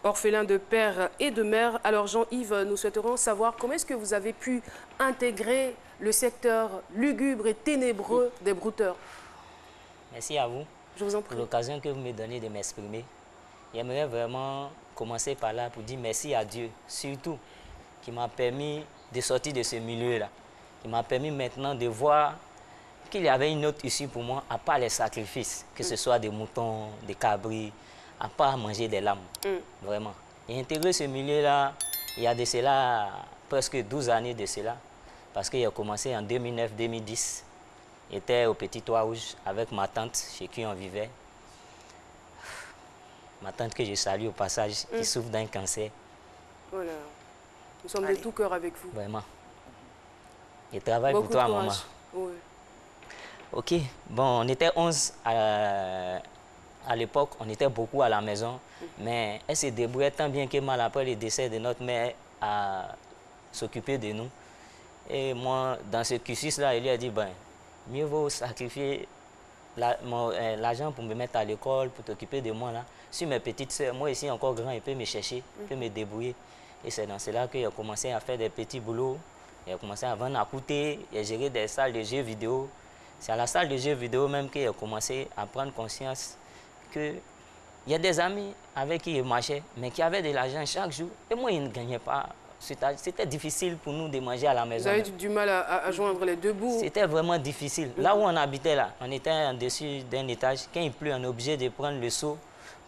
orphelin de père et de mère. Alors Jean-Yves, nous souhaiterons savoir comment est-ce que vous avez pu intégrer le secteur lugubre et ténébreux des brouteurs. Merci à vous Je vous en pour prie. l'occasion que vous me donnez de m'exprimer. J'aimerais vraiment commencer par là pour dire merci à Dieu, surtout, qui m'a permis de sortir de ce milieu-là. Qui m'a permis maintenant de voir qu'il y avait une autre issue pour moi, à part les sacrifices, que ce soit des moutons, des cabris, à part manger des lames, vraiment. J'ai intégré ce milieu-là, il y a de cela presque 12 années de cela, parce qu'il a commencé en 2009-2010. J'étais au Petit Trois-Rouges avec ma tante, chez qui on vivait. Ma tante que je salue au passage, qui souffre d'un cancer. Voilà. Nous sommes de tout cœur avec vous. Vraiment. Je travaille Beaucoup pour toi, de maman. courage. Oui. Ok, bon, on était 11 à l'époque, on était beaucoup à la maison, mais elle se débrouillait tant bien que mal après le décès de notre mère à s'occuper de nous. Et moi, dans ce cursus-là, il lui a dit, ben, mieux vaut sacrifier l'argent pour me mettre à l'école, pour t'occuper de moi là. Sur mes petites soeurs, moi ici encore grand, il peut me chercher, il peut me débrouiller. Et c'est dans cela qu'il a commencé à faire des petits boulots. Il a commencé à vendre à coûter, il a géré des salles de jeux vidéo. C'est à la salle de jeux vidéo même qu'il a commencé à prendre conscience qu'il y a des amis avec qui il marchait, mais qui avaient de l'argent chaque jour. Et moi, il ne gagnait pas. C'était difficile pour nous de manger à la maison. Vous avez du mal à joindre les deux bouts. C'était vraiment difficile. Là où on habitait, là, on était en dessus d'un étage. Quand il pleut, on est obligé de prendre le seau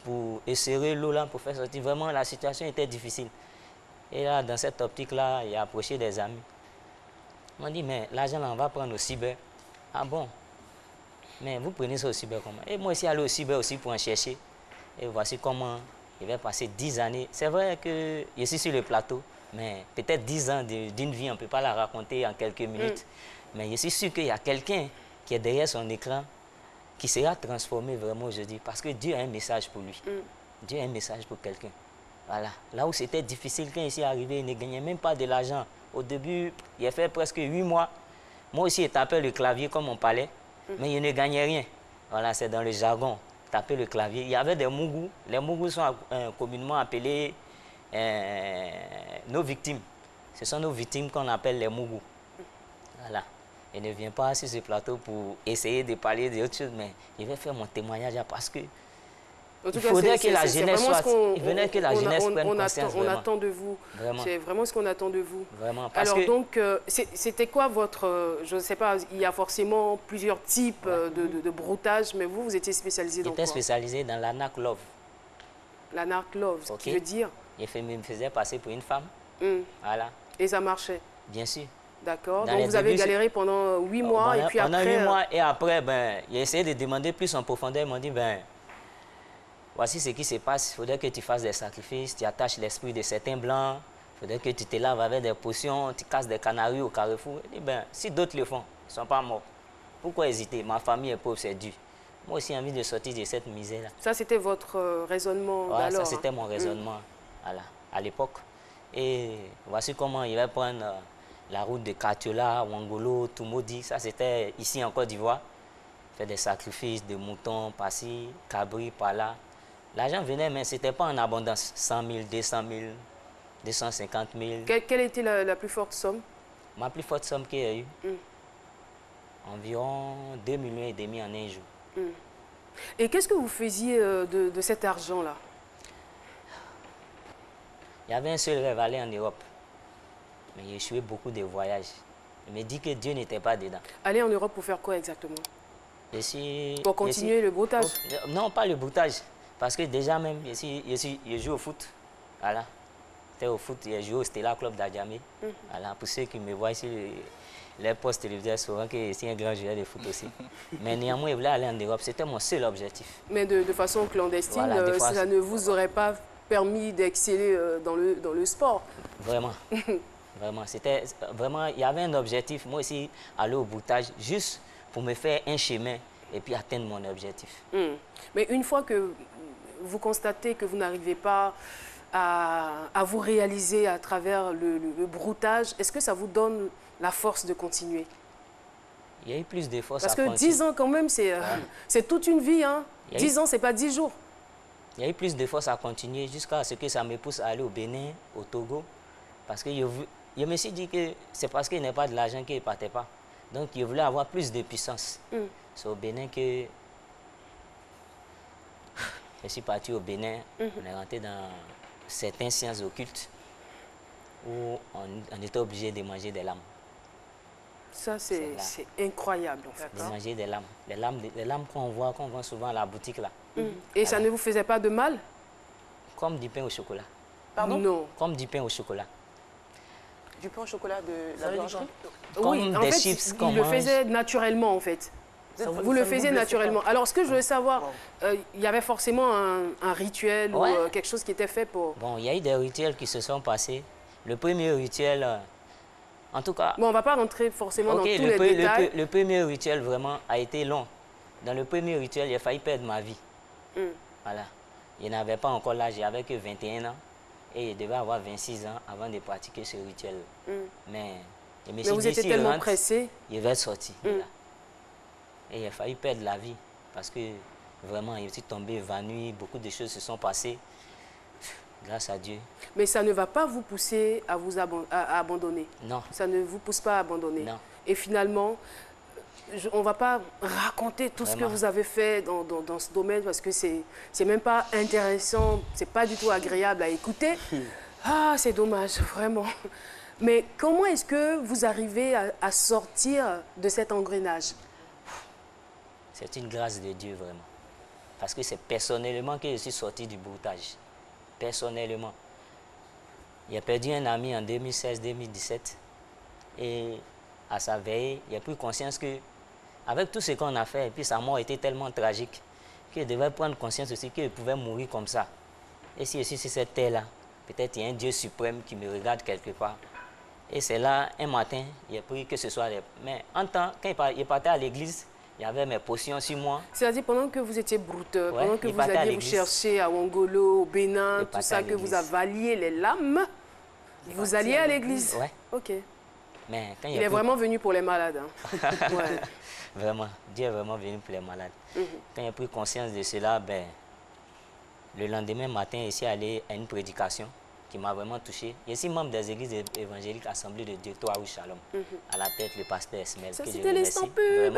pour esserrer l'eau là pour faire sortir. Vraiment, la situation était difficile. Et là, dans cette optique-là, il a approché des amis. On m'a dit, mais l'argent là, on va prendre au cyber. Ah bon? Mais vous prenez ça au cyber comment? Et moi aussi, aller au cyber aussi pour en chercher. Et voici comment il va passer 10 années. C'est vrai que je suis sur le plateau, mais peut-être 10 ans d'une vie, on ne peut pas la raconter en quelques minutes. Mais je suis sûr qu'il y a quelqu'un qui est derrière son écran qui sera transformé vraiment aujourd'hui. Parce que Dieu a un message pour lui. Dieu a un message pour quelqu'un. Voilà. Là où c'était difficile, quand il est arrivé, il ne gagnait même pas de l'argent. Au début, il a fait presque 8 mois. Moi aussi, je tapais le clavier comme on parlait, mais je ne gagnais rien. Voilà, c'est dans le jargon, taper le clavier. Il y avait des mougous. Les mougous sont communément appelés nos victimes. Ce sont nos victimes qu'on appelle les mougous. Voilà. Je ne viens pas sur ce plateau pour essayer de parler d'autres choses, mais je vais faire mon témoignage là parce que il faudrait que la jeunesse soit... Il faudrait que la jeunesse prenne conscience. On attend de vous. Vraiment. C'est vraiment ce qu'on attend de vous. Vraiment. Parce Alors que... donc, c'était quoi votre... je ne sais pas, il y a forcément plusieurs types de broutage, mais vous étiez spécialisé dans quoi? J'étais spécialisé dans la narc love. La narc love, ce qui veut dire? Je me faisais passer pour une femme. Voilà. Et ça marchait? Bien sûr. D'accord. Donc vous avez galéré pendant 8 mois et puis après... Pendant 8 mois et après, ben, j'ai essayé de demander plus en profondeur. Ils m'ont dit, ben, voici ce qui se passe. Il faudrait que tu fasses des sacrifices, tu attaches l'esprit de certains blancs. Il faudrait que tu te laves avec des potions, tu casses des canaries au carrefour. Je dis, ben, si d'autres le font, ils ne sont pas morts. Pourquoi hésiter? Ma famille est pauvre, c'est dur. Moi aussi, j'ai envie de sortir de cette misère-là. Ça, c'était votre raisonnement d'alors? Ça, c'était mon raisonnement à l'époque. Et voici comment il va prendre la route de Katiola, Wangolo, Tumodi. Ça, c'était ici en Côte d'Ivoire. Faire des sacrifices de moutons par-ci, cabri par-là. L'argent venait, mais ce n'était pas en abondance. 100 000, 200 000, 250 000. Quelle était la plus forte somme? Ma plus forte somme qu'il y a eu? Environ 2,5 millions en un jour. Et qu'est-ce que vous faisiez de cet argent-là? Il y avait un seul rêve, aller en Europe. Mais j'ai échoué beaucoup de voyages. Il me dit que Dieu n'était pas dedans. Aller en Europe pour faire quoi exactement? Pour continuer le broutage? Non, pas le broutage. Parce que déjà même, je joue au foot. Voilà. J'étais au foot, j'ai joué au Stella Club d'Adjamé. Voilà. Pour ceux qui me voient ici, les postes télévisés sauront que je suis un grand joueur de foot aussi. Mais néanmoins, je voulais aller en Europe. C'était mon seul objectif. Mais de façon clandestine, voilà, ça ne vous aurait pas permis d'exceller dans le sport? Vraiment. Vraiment. C'était vraiment, il y avait un objectif. Moi aussi, aller au broutage, juste pour me faire un chemin et puis atteindre mon objectif. Mais une fois que vous constatez que vous n'arrivez pas à vous réaliser à travers le broutage, est-ce que ça vous donne la force de continuer? Il y a eu plus de force. Parce que 10 ans quand même, c'est toute une vie. Hein. 10 ans, ce n'est pas 10 jours. il y a eu plus de force à continuer jusqu'à ce que ça me pousse à aller au Bénin, au Togo. Parce que je me suis dit que c'est parce qu'il n'y a pas de l'argent qu'il ne partait pas. Donc, je voulais avoir plus de puissance. C'est au Bénin que je suis parti au Bénin. On est rentré dans certaines sciences occultes où on était obligé de manger des lames. Ça, c'est incroyable, en fait. De manger des lames. Les lames qu'on vend souvent à la boutique, là. Et ça ne vous faisait pas de mal? Comme du pain au chocolat. Pardon? Non. Comme du pain au chocolat. Du pain au chocolat de la boulangerie? Oui, Comme en des fait, chips il le faisait naturellement, en fait. Vous le faisiez naturellement. Alors, ce que je voulais savoir, il y avait forcément un rituel ou quelque chose qui était fait pour... Bon, il y a eu des rituels qui se sont passés. Le premier rituel, en tout cas... Bon, on ne va pas rentrer forcément dans tous les détails. Le premier rituel, vraiment, a été long. Dans le premier rituel, j'ai failli perdre ma vie. Voilà. Je n'avais pas encore l'âge, j'avais que 21 ans. Et je devais avoir 26 ans avant de pratiquer ce rituel. Mais je me suis dit, vous étiez tellement pressé. Je vais sortir. Voilà. Et il a failli perdre la vie parce que vraiment, je suis tombé évanoui, beaucoup de choses se sont passées, grâce à Dieu. Mais ça ne va pas vous pousser à vous abandonner? Non. Ça ne vous pousse pas à abandonner? Non. Et finalement, on ne va pas raconter tout ce que vous avez fait dans ce domaine parce que c'est même pas intéressant, c'est pas du tout agréable à écouter. Ah, c'est dommage, vraiment. Mais comment est-ce que vous arrivez à sortir de cet engrenage? C'est une grâce de Dieu, vraiment. Parce que c'est personnellement que je suis sorti du broutage. Personnellement. J'ai perdu un ami en 2016-2017. Et à sa veille, j'ai pris conscience que, avec tout ce qu'on a fait, et puis sa mort était tellement tragique, que je devais prendre conscience aussi qu'il pouvait mourir comme ça. Et si je suis sur cette terre-là, peut-être il y a un Dieu suprême qui me regarde quelque part. Et c'est là, un matin, j'ai pris que ce soit... Mais en temps, quand il partait à l'église, il y avait mes potions sur moi. C'est-à-dire pendant que vous étiez brouteur, pendant que vous alliez vous chercher à Wangolo, au Bénin, tout ça, que vous avaliez les lames, vous alliez à l'église? Oui. Ok. Mais quand il est vraiment venu pour les malades. Hein. Ouais. Vraiment, Dieu est vraiment venu pour les malades. Quand j'ai pris conscience de cela, ben, le lendemain matin, je suis allé à une prédication qui m'a vraiment touché. Je suis membre des églises évangéliques Assemblée de Dieu, Trois Shalom. À la tête, le pasteur Esmel. Ça, c'était l'instant pub.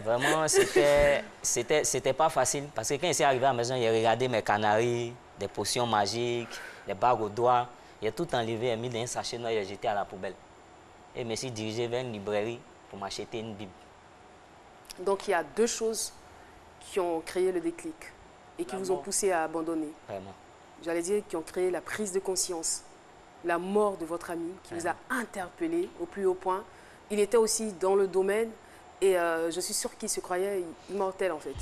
Vraiment, c'était pas facile. Parce que quand je suis arrivé à la maison, j'ai regardé mes canaries, des potions magiques, des bagues aux doigts. J'ai tout enlevé et mis dans un sachet noir et j'ai jeté à la poubelle. Et je me suis dirigé vers une librairie pour m'acheter une Bible. Donc, il y a deux choses qui ont créé le déclic et qui vous ont poussé à abandonner. Vraiment. J'allais dire qui ont créé la prise de conscience. La mort de votre ami qui vous a interpellé au plus haut point. Il était aussi dans le domaine et je suis sûre qu'il se croyait immortel en fait.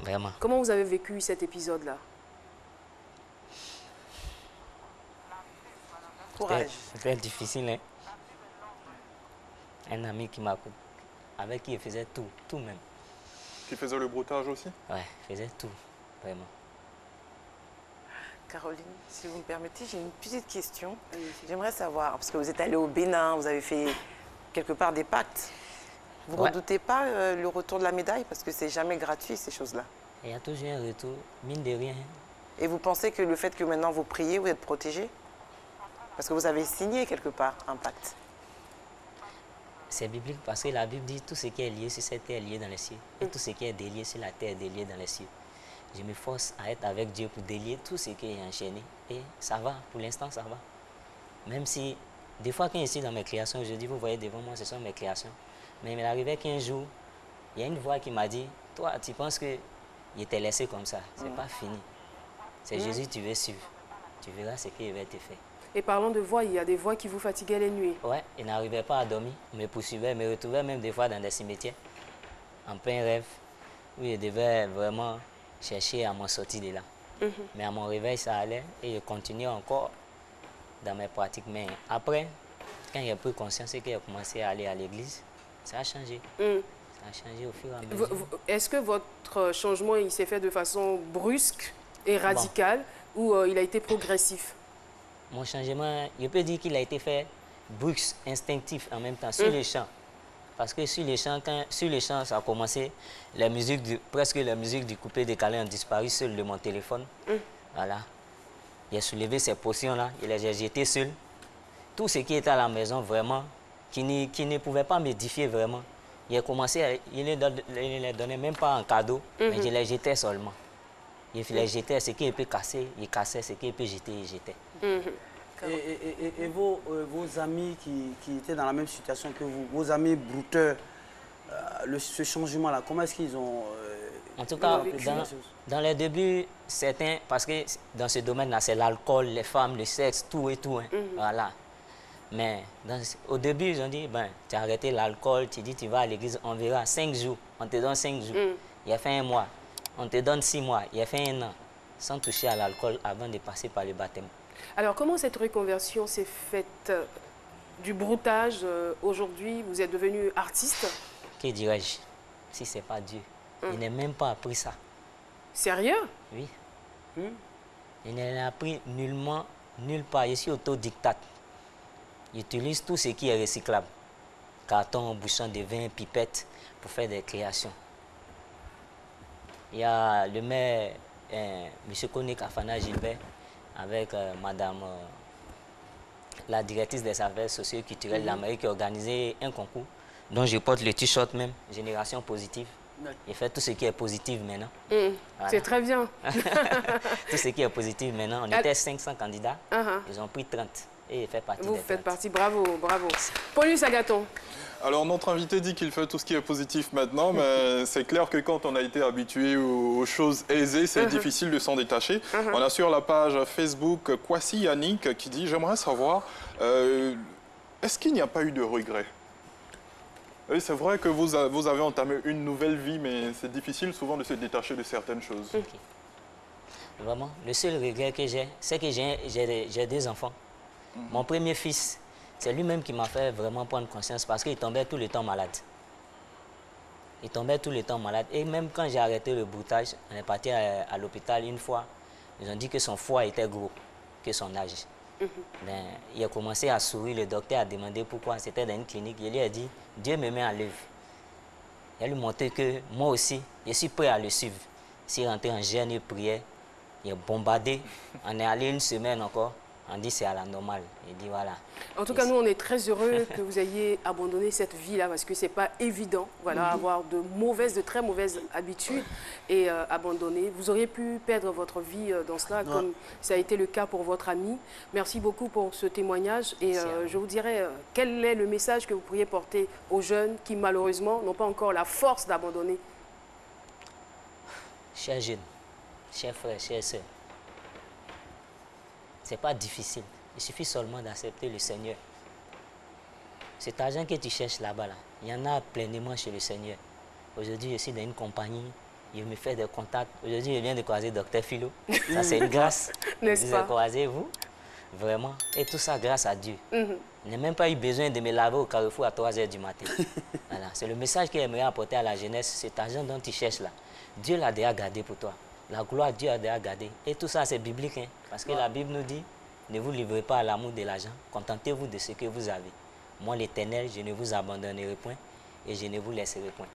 Vraiment. Comment vous avez vécu cet épisode-là? Courage. C'était difficile, hein? Un ami qui m'a... avec qui il faisait tout même. Qui faisait le broutage aussi? Ouais, il faisait tout, vraiment. Caroline, si vous me permettez, j'ai une petite question. J'aimerais savoir, parce que vous êtes allé au Bénin, vous avez fait quelque part des pactes. Vous ne redoutez pas le retour de la médaille? Parce que c'est jamais gratuit, ces choses-là. Il y a toujours un retour, mine de rien. Et vous pensez que le fait que maintenant vous priez, vous êtes protégé? Parce que vous avez signé quelque part un pacte. C'est biblique parce que la Bible dit tout ce qui est lié sur cette terre est lié dans les cieux. Et tout ce qui est délié sur la terre est délié dans les cieux. Je me force à être avec Dieu pour délier tout ce qui est enchaîné. Et ça va, pour l'instant, ça va. Même si, des fois, quand je suis dans mes créations, je dis, vous voyez devant moi, ce sont mes créations. Mais il m'est arrivé qu'un jour, il y a une voix qui m'a dit, toi, tu penses que je t'ai laissé comme ça. C'est pas fini. C'est Jésus, tu veux suivre. Tu verras ce qu'il va te faire. Et parlant de voix, il y a des voix qui vous fatiguaient les nuits. Ouais, ils n'arrivaient pas à dormir. Ils me poursuivaient, ils me retrouvaient même des fois dans des cimetières, en plein rêve, où je devais vraiment chercher à m'en sortir de là. Mais à mon réveil, ça allait et je continuais encore dans mes pratiques. Mais après, quand j'ai pris conscience et que j'ai commencé à aller à l'église, ça a changé. Ça a changé au fur et à mesure. Est-ce que votre changement il s'est fait de façon brusque et radicale ou il a été progressif? Mon changement, je peux dire qu'il a été fait brusque, instinctif en même temps, sur le champ. Parce que sur les champs, ça a commencé, presque les musiques du coupé décalé ont disparu seul de mon téléphone. Voilà. Il a soulevé ces potions-là, il les a jetées seul. Tout ce qui était à la maison, vraiment, qui ne pouvait pas m'édifier vraiment. Il a commencé, il ne les donnait même pas en cadeau, mais je les jetais seulement. Il les jetait, ce qui peut casser, il cassait, ce qui peut jeter, il jetait. Et vos amis qui étaient dans la même situation que vous, vos amis brouteurs, ce changement-là, comment est-ce qu'ils ont... En tout cas, dans les débuts, certains, parce que dans ce domaine-là, c'est l'alcool, les femmes, le sexe, tout et tout. Hein, voilà. Mais au début, ils ont dit, ben, tu as arrêté l'alcool, tu dis tu vas à l'église, on verra 5 jours, on te donne 5 jours. Il a fait 1 mois, on te donne 6 mois, il a fait 1 an, sans toucher à l'alcool avant de passer par le baptême. Alors, comment cette reconversion s'est faite du broutage? Aujourd'hui, vous êtes devenu artiste. Que dirais-je, si ce n'est pas Dieu? Il n'a même pas appris ça. Sérieux? Oui. Il n'a appris nullement, nulle part. Je suis autodidacte. J'utilise tout ce qui est recyclable. Carton, bouchon de vin, pipette, pour faire des créations. Il y a le maire, M. Koné Kafana Gilbert, avec madame, la directrice des affaires socio-culturelles de l'Amérique, qui a organisé un concours dont je porte le t-shirt même, Génération Positive. Il fait tout ce qui est positif maintenant. Voilà. C'est très bien. Tout ce qui est positif maintenant. On était 500 candidats. Ils ont pris 30. Et il fait partie des 30. Vous faites partie. Bravo, bravo. Paulus Agathon. Alors, notre invité dit qu'il fait tout ce qui est positif maintenant, mais c'est clair que quand on a été habitué aux choses aisées, c'est difficile de s'en détacher. On a sur la page Facebook Kwasi Yannick qui dit « J'aimerais savoir, est-ce qu'il n'y a pas eu de regret ?» Oui, c'est vrai que vous avez entamé une nouvelle vie, mais c'est difficile souvent de se détacher de certaines choses. Vraiment, le seul regret que j'ai, c'est que j'ai des enfants. Mon premier fils, c'est lui-même qui m'a fait vraiment prendre conscience parce qu'il tombait tout le temps malade. Il tombait tout le temps malade. Et même quand j'ai arrêté le broutage, on est parti à l'hôpital une fois. Ils ont dit que son foie était gros, que son âge. Ben, il a commencé à sourire, le docteur a demandé pourquoi. C'était dans une clinique. Il lui a dit, Dieu me met à l'œuvre. Il a lui montré que moi aussi, je suis prêt à le suivre. S'il rentré en jeûne et prière, il a bombardé. On est allé 1 semaine encore. On dit c'est à la normale. Il dit voilà. En tout cas, nous, on est très heureux que vous ayez abandonné cette vie-là parce que ce n'est pas évident, voilà, avoir de très mauvaises habitudes et abandonner. Vous auriez pu perdre votre vie dans cela, comme ça a été le cas pour votre ami. Merci beaucoup pour ce témoignage et je vous dirais, quel est le message que vous pourriez porter aux jeunes qui, malheureusement, n'ont pas encore la force d'abandonner? Chers jeunes, chers frères, chers sœurs, ce n'est pas difficile. Il suffit seulement d'accepter le Seigneur. Cet argent que tu cherches là-bas, il y en a pleinement chez le Seigneur. Aujourd'hui, je suis dans une compagnie, je me fais des contacts. Aujourd'hui, je viens de croiser Dr Philo. Ça, c'est une grâce. N'est-ce pas? Vous croisez, vous, vraiment. Et tout ça grâce à Dieu. Je n'ai même pas eu besoin de me laver au carrefour à 3 h du matin. Voilà. C'est le message qu'il aimerait apporter à la jeunesse. Cet argent dont tu cherches là, Dieu l'a déjà gardé pour toi. La gloire, Dieu a déjà gardé. Et tout ça, c'est biblique. Hein? Parce que la Bible nous dit, ne vous livrez pas à l'amour de l'argent. Contentez-vous de ce que vous avez. Moi, l'Éternel, je ne vous abandonnerai point et je ne vous laisserai point.